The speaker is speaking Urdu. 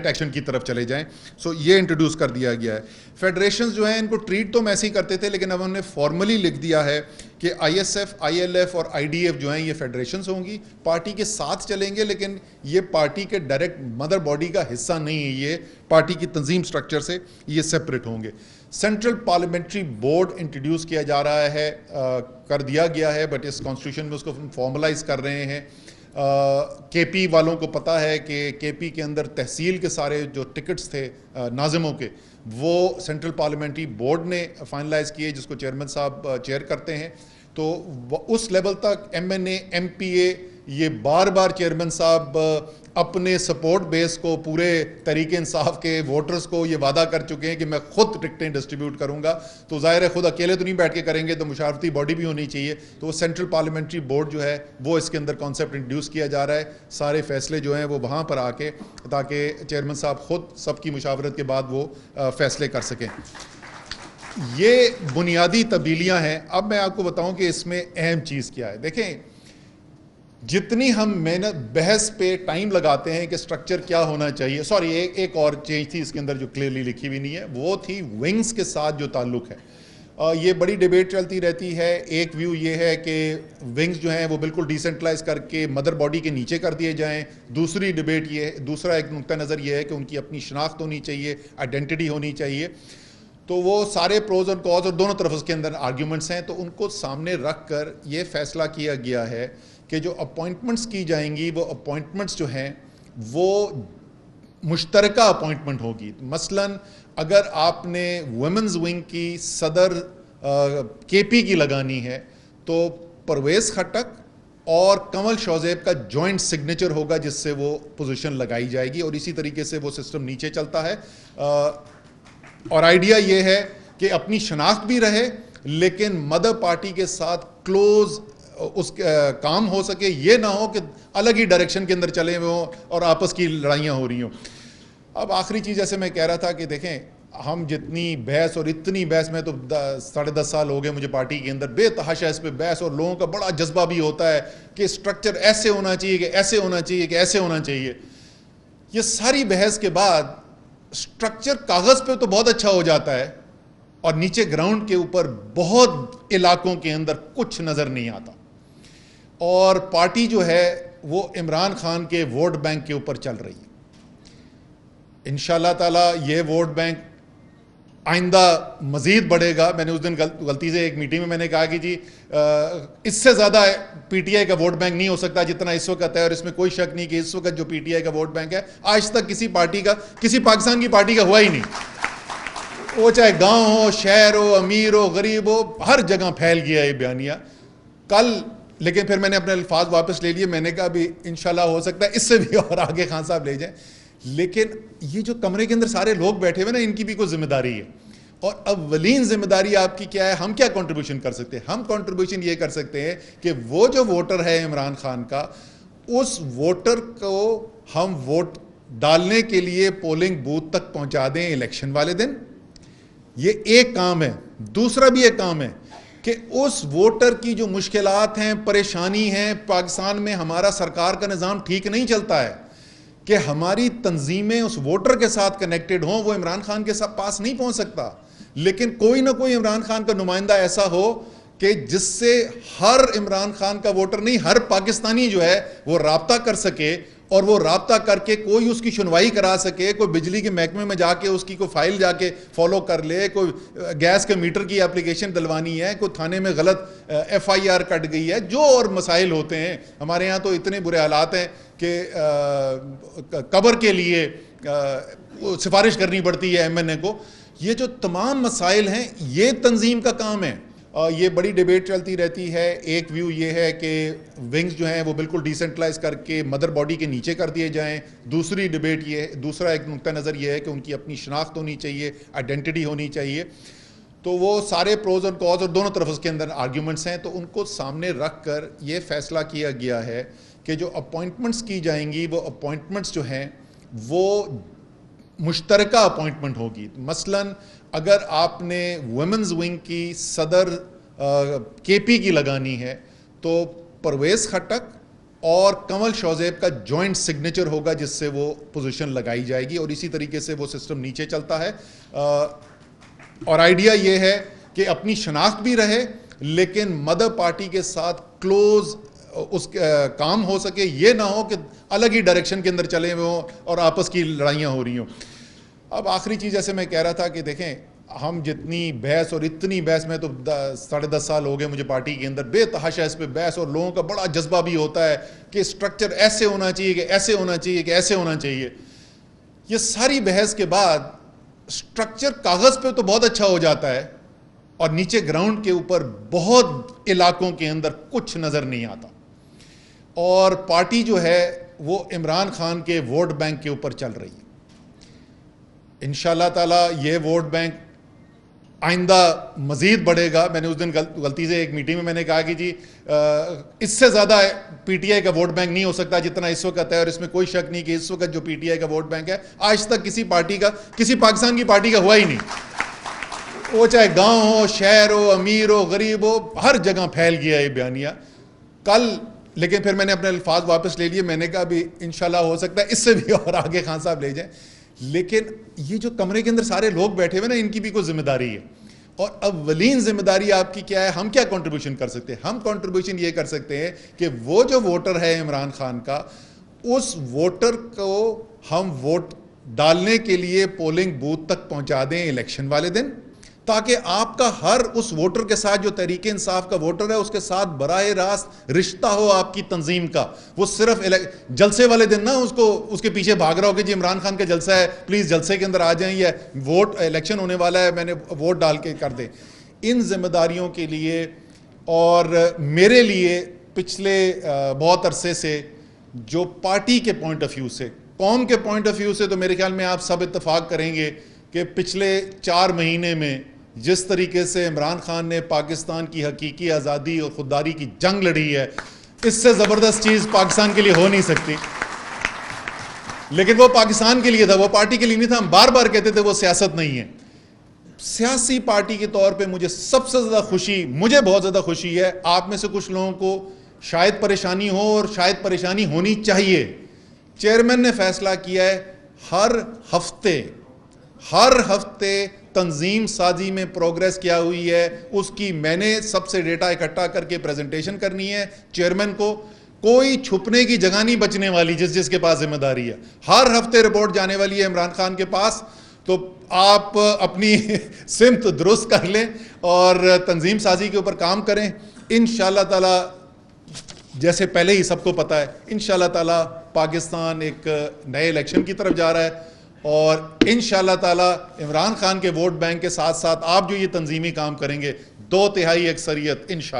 ڈائریکٹ ایکشن کی طرف چلے جائیں. سو یہ انٹروڈیوس کر دیا گیا ہے. فیڈریشنز جو ہیں ان کو ٹریٹ تو ایسے ہی کرتے تھے, لیکن اب انہوں نے فارملی لکھ دیا ہے کہ I S F, I L F اور آئی ڈی ایف جو ہیں یہ فیڈریشنز ہوں گی, پارٹی کے ساتھ چلیں گے, لیکن یہ پارٹی کے ڈائریکٹ مدر باڈی کا حصہ نہیں ہے, یہ پارٹی کی تنظیم سٹرکچر سے یہ سپریٹ ہوں گے. سینٹرل پارلیمنٹری بورڈ انٹروڈیوس کیا جا رہا ہے, کر دیا گیا ہے, بٹ اس کانسٹیٹیوشن میں اس کو فارملائز کر رہے ہیں. کے پی والوں کو پتہ ہے کہ کے پی کے اندر تحصیل کے سارے جو ٹکٹس تھے ناظموں کے, وہ سینٹرل پارلیمنٹری بورڈ نے فائنلائز کیے, جس کو چیئرمین صاحب چیئر کرتے ہیں. تو اس لیول تک ایم این اے, ایم پی اے, یہ بار بار چیئرمین صاحب اپنے سپورٹ بیس کو, پورے تحریک انصاف کے ووٹرز کو یہ وعدہ کر چکے ہیں کہ میں خود ٹکٹیں ڈسٹریبیوٹ کروں گا. تو ظاہر ہے خود اکیلے تو نہیں بیٹھ کے کریں گے, تو مشاورتی باڈی بھی ہونی چاہیے. تو وہ سینٹرل پارلیمنٹری بورڈ جو ہے وہ اس کے اندر کانسیپٹ انٹروڈیوس کیا جا رہا ہے. سارے فیصلے جو ہیں وہ وہاں پر آ کے, تاکہ چیئرمین صاحب خود سب کی مشاورت کے بعد وہ فیصلے کر سکیں. یہ بنیادی تبدیلیاں ہیں. اب میں آپ کو بتاؤں کہ اس میں اہم چیز کیا ہے. دیکھیں, جتنی ہم محنت بحث پہ ٹائم لگاتے ہیں کہ سٹرکچر کیا ہونا چاہیے, سوری ایک اور چینج تھی اس کے اندر جو کلیئرلی لکھی ہوئی نہیں ہے, وہ تھی ونگز کے ساتھ جو تعلق ہے. یہ بڑی ڈیبیٹ چلتی رہتی ہے. ایک ویو یہ ہے کہ ونگز جو ہیں وہ بالکل ڈیسنٹرلائز کر کے مدر باڈی کے نیچے کر دیے جائیں. دوسری ڈیبیٹ یہ ہے, دوسرا ایک نقطہ نظر یہ ہے کہ ان کی اپنی شناخت ہونی چاہیے, آئیڈینٹی ہونی چاہیے. تو وہ سارے پروز اور کاز اور دونوں طرف اس کے اندر آرگیومنٹس ہیں. تو ان کو سامنے رکھ کر یہ فیصلہ کیا گیا ہے کہ جو اپوائنٹمنٹس کی جائیں گی, وہ اپوائنٹمنٹس جو ہیں وہ مشترکہ اپوائنٹمنٹ ہوگی. مثلاً اگر آپ نے ویمنز ونگ کی صدر کے پی کی لگانی ہے, تو پرویز خٹک اور کنول شوزیب کا جوائنٹ سگنیچر ہوگا جس سے وہ پوزیشن لگائی جائے گی, اور اسی طریقے سے وہ سسٹم نیچے چلتا ہے. اور آئیڈیا یہ ہے کہ اپنی شناخت بھی رہے, لیکن مدر پارٹی کے ساتھ کلوز اس کام ہو سکے. یہ نہ ہو کہ الگ ہی ڈائریکشن کے اندر چلے ہوئے ہوں اور آپس کی لڑائیاں ہو رہی ہوں. اب آخری چیز جیسے میں کہہ رہا تھا کہ دیکھیں, ہم جتنی بحث, اور اتنی بحث, میں تو 10.5 سال ہو گئے مجھے پارٹی کے اندر بے تحاشا اس پہ بحث, اور لوگوں کا بڑا جذبہ بھی ہوتا ہے کہ اسٹرکچر ایسے ہونا چاہیے, کہ ایسے ہونا چاہیے, کہ ایسے ہونا چاہیے. یہ ساری بحث کے بعد اسٹرکچر کاغذ پہ تو بہت اچھا ہو جاتا ہے, اور نیچے گراؤنڈ کے اوپر بہت علاقوں کے اندر کچھ نظر نہیں آتا. اور پارٹی جو ہے وہ عمران خان کے ووٹ بینک کے اوپر چل رہی ہے. انشاءاللہ تعالیٰ یہ ووٹ بینک آئندہ مزید بڑھے گا. میں نے اس دن غلطی سے ایک میٹنگ میں میں نے کہا کہ جی اس سے زیادہ پی ٹی آئی کا ووٹ بینک نہیں ہو سکتا جتنا اس وقت ہے, اور اس میں کوئی شک نہیں کہ اس وقت جو پی ٹی آئی کا ووٹ بینک ہے آج تک کسی پارٹی کا, کسی پاکستان کی پارٹی کا ہوا ہی نہیں. وہ چاہے گاؤں ہو, شہر ہو, امیر ہو, غریب ہو, ہر جگہ پھیل گیا یہ بیانیہ. کل لیکن پھر میں نے اپنے الفاظ واپس لے لیے. میں نے کہا بھی انشاءاللہ ہو سکتا ہے اس سے بھی اور آگے خان صاحب لے جائیں, لیکن یہ جو کمرے کے اندر سارے لوگ بیٹھے ہوئے نا, ان کی بھی کوئی ذمہ داری ہے. اور اولین ذمہ داری آپ کی کیا ہے؟ ہم کیا کنٹریبیوشن کر سکتے ہیں؟ ہم کنٹریبیوشن یہ کر سکتے ہیں کہ وہ جو ووٹر ہے عمران خان کا, اس ووٹر کو ہم ووٹ ڈالنے کے لیے پولنگ بوتھ تک پہنچا دیں الیکشن والے دن. یہ ایک کام ہے. دوسرا بھی ایک کام ہے کہ اس ووٹر کی جو مشکلات ہیں, پریشانی ہیں, پاکستان میں ہمارا سرکار کا نظام ٹھیک نہیں چلتا ہے, کہ ہماری تنظیمیں اس ووٹر کے ساتھ کنیکٹڈ ہوں. وہ عمران خان کے ساتھ پاس نہیں پہنچ سکتا, لیکن کوئی نہ کوئی عمران خان کا نمائندہ ایسا ہو کہ جس سے ہر عمران خان کا ووٹر نہیں, ہر پاکستانی جو ہے وہ رابطہ کر سکے, اور وہ رابطہ کر کے کوئی اس کی سنوائی کرا سکے. کوئی بجلی کے محکمے میں جا کے اس کی کوئی فائل جا کے فالو کر لے, کوئی گیس کے میٹر کی اپلیکیشن دلوانی ہے, کوئی تھانے میں غلط ایف آئی آر کٹ گئی ہے, جو اور مسائل ہوتے ہیں. ہمارے یہاں تو اتنے برے حالات ہیں کہ قبر کے لیے سفارش کرنی پڑتی ہے ایم این اے کو. یہ جو تمام مسائل ہیں یہ تنظیم کا کام ہے. یہ بڑی ڈیبیٹ چلتی رہتی ہے. ایک ویو یہ ہے کہ ونگز جو ہیں وہ بالکل ڈیسنٹرلائز کر کے مدر باڈی کے نیچے کر دیے جائیں. دوسری ڈیبیٹ یہ, دوسرا ایک نقطہ نظر یہ ہے کہ ان کی اپنی شناخت ہونی چاہیے, آئیڈینٹی ہونی چاہیے. تو وہ سارے پروز اور کاز اور دونوں طرف اس کے اندر آرگیومنٹس ہیں. تو ان کو سامنے رکھ کر یہ فیصلہ کیا گیا ہے کہ جو اپوائنٹمنٹس کی جائیں گی, وہ اپوائنٹمنٹس جو ہیں وہ مشترکہ اپوائنٹمنٹ ہوگی. مثلاً اگر آپ نے ویمنز ونگ کی صدر کے پی کی لگانی ہے, تو پرویز خٹک اور کنول شوزیب کا جوائنٹ سگنیچر ہوگا جس سے وہ پوزیشن لگائی جائے گی, اور اسی طریقے سے وہ سسٹم نیچے چلتا ہے. اور آئیڈیا یہ ہے کہ اپنی شناخت بھی رہے لیکن مدر پارٹی کے ساتھ کلوز اس کام ہو سکے, یہ نہ ہو کہ الگ ہی ڈائریکشن کے اندر چلے ہوئے ہوں اور آپس کی لڑائیاں ہو رہی ہوں. اب آخری چیز جیسے میں کہہ رہا تھا کہ دیکھیں ہم جتنی بحث اور اتنی بحث, میں تو 10.5 سال ہو گئے مجھے پارٹی کے اندر بے تحاشا اس پہ بحث, اور لوگوں کا بڑا جذبہ بھی ہوتا ہے کہ اسٹرکچر ایسے ہونا چاہیے کہ ایسے ہونا چاہیے کہ ایسے ہونا چاہیے. یہ ساری بحث کے بعد اسٹرکچر کاغذ پہ تو بہت اچھا ہو جاتا ہے اور نیچے گراؤنڈ کے اوپر بہت علاقوں کے اندر کچھ نظر نہیں آتا. اور پارٹی جو ہے وہ عمران خان کے ووٹ بینک کے اوپر چل رہی ہے. انشاءاللہ تعالی یہ ووٹ بینک آئندہ مزید بڑھے گا. میں نے اس دن غلطی سے ایک میٹنگ میں میں نے کہا کہ جی اس سے زیادہ پی ٹی آئی کا ووٹ بینک نہیں ہو سکتا جتنا اس وقت ہے, اور اس میں کوئی شک نہیں کہ اس وقت جو پی ٹی آئی کا ووٹ بینک ہے آج تک کسی پارٹی کا, کسی پاکستان کی پارٹی کا ہوا ہی نہیں. وہ چاہے گاؤں ہو, شہر ہو, امیر ہو, غریب ہو, ہر جگہ پھیل گیا یہ بیانیہ. کل لیکن پھر میں نے اپنے الفاظ واپس لے لیے, میں نے کہا بھی انشاءاللہ ہو سکتا ہے اس سے بھی اور آگے خان صاحب لے جائیں. لیکن یہ جو کمرے کے اندر سارے لوگ بیٹھے ہوئے نا, ان کی بھی کوئی ذمہ داری ہے. اور اولین ذمہ داری آپ کی کیا ہے, ہم کیا کنٹریبیوشن کر سکتے ہیں؟ ہم کنٹریبیوشن یہ کر سکتے ہیں کہ وہ جو ووٹر ہے عمران خان کا, اس ووٹر کو ہم ووٹ ڈالنے کے لیے پولنگ بوتھ تک پہنچا دیں الیکشن والے دن, تاکہ آپ کا ہر اس ووٹر کے ساتھ جو تحریک انصاف کا ووٹر ہے اس کے ساتھ براہ راست رشتہ ہو آپ کی تنظیم کا. وہ صرف جلسے والے دن نا اس کے پیچھے بھاگ رہا ہو کہ جی عمران خان کا جلسہ ہے, پلیز جلسے کے اندر آ جائیں, یا ووٹ الیکشن ہونے والا ہے میں نے ووٹ ڈال کے کر دیں. ان ذمہ داریوں کے لیے اور میرے لیے پچھلے بہت عرصے سے جو پارٹی کے پوائنٹ آف ویو سے, قوم کے پوائنٹ آف ویو سے, تو میرے خیال میں آپ سب اتفاق کریں گے کہ پچھلے 4 مہینے میں جس طریقے سے عمران خان نے پاکستان کی حقیقی آزادی اور خودداری کی جنگ لڑی ہے, اس سے زبردست چیز پاکستان کے لیے ہو نہیں سکتی. لیکن وہ پاکستان کے لیے تھا, وہ پارٹی کے لیے نہیں تھا. ہم بار بار کہتے تھے وہ سیاست نہیں ہے. سیاسی پارٹی کے طور پہ مجھے سب سے زیادہ خوشی, مجھے بہت زیادہ خوشی ہے, آپ میں سے کچھ لوگوں کو شاید پریشانی ہو اور شاید پریشانی ہونی چاہیے, چیئرمین نے فیصلہ کیا ہے ہر ہفتے تنظیم سازی میں پروگریس کیا ہوئی ہے اس کی میں نے سب سے ڈیٹا اکٹھا کر کے پریزنٹیشن کرنی ہے چیئرمین کو. کوئی چھپنے کی جگہ نہیں بچنے والی, جس کے پاس ذمہ داری ہے. ہر ہفتے رپورٹ جانے والی ہے عمران خان کے پاس. تو آپ اپنی سمت درست کر لیں اور تنظیم سازی کے اوپر کام کریں. انشاءاللہ تعالی جیسے پہلے ہی سب کو پتہ ہے, انشاءاللہ تعالی پاکستان ایک نئے الیکشن کی طرف جا رہا ہے, اور انشاءاللہ تعالی عمران خان کے ووٹ بینک کے ساتھ ساتھ آپ جو یہ تنظیمی کام کریں گے 2/3 اکثریت انشاءاللہ